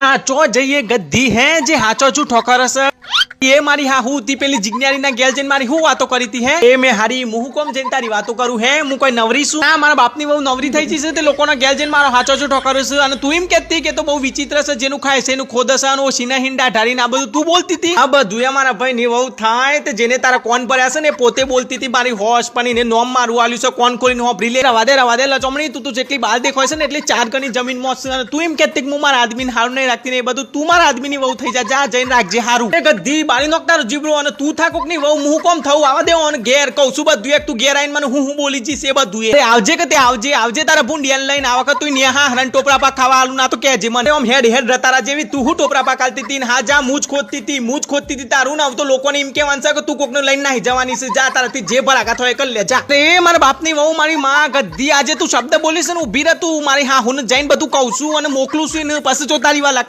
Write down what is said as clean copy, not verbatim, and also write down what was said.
હાચો જઈએ ગદ્દી હે જે હાચો છું ઠોકર હશે એ મારી હા હું તી પેલી જિજ્ઞારી ના ગેલ જઈને મારી હું વાતો કરી હતી હે એ મે હારી મુહ કોમ જઈને તારી વાતો કરું હે હું કોઈ નવરી છું ના મારા બાપની બહુ નવરી થઈ જશે તે લોકોના ગેલ જઈને મારો હાચો છું ઠોકર છે અને તું એમ કહેતી કે તો બહુ વિચિત્ર છે જેનું ખાય છે એનું ખોદ છે અને સીના હિંડા ઢાળીને આ બધું તું બોલતી હતી આ બધું એ મારા ભાઈ ની વહુ થાય તે જેને તારા કોણ પડ્યા છે ને પોતે બોલતી હતી મારી હોશ પણ એને નોમ મારું આલ્યું છે કોણ ખોલીને હોભરી લે રવા દે લચમણી તું જેટલી બાલ દેખાય છે ને એટલી ચાર ગણી જમીન મોસ અને તું એમ કહેતી કે હું મારા આદમીને હારું નહીં રાખતી ને એ બધું તું મારા આદમીની વહુ થઈ જા જઈને રાખજે હારું એ ગદ્દી બાળી નોકતારો જીબડો અને તું થા કોક ની વહુ મુહ કોમ થવું આવા દેવો અને ઘેર કહું છું બધું એક તું ઘેર આવીને મને હું બોલી જઈશ એ બધું એ આવજે કે તે આવજે તારા ભૂંડિયાને લઈને આ વખત તું નેહા હરણ ટોપરા પા ખાવા આલું ના તો કહેજે મને આમ હેડ રતારા જેવી તું હું ટોપરા પા કાલતી હતી હા જા મૂજ ખોદતી હતી તારું ના તો લોકોને એમ કહેવાનું છે કે તું કોકને લઈને નાહી જવાની છે જા તારાથી જે ભરાકા થાય કરી લે જા એ મારા બાપની વહુ મારી માં ગદ્દી આજે તું શબ્દ બોલીશ ને ઊભી રહે તું મારી હા હું જઈને બધું કહું છું અને મોકલું છું ને પછી જો તારી વાલા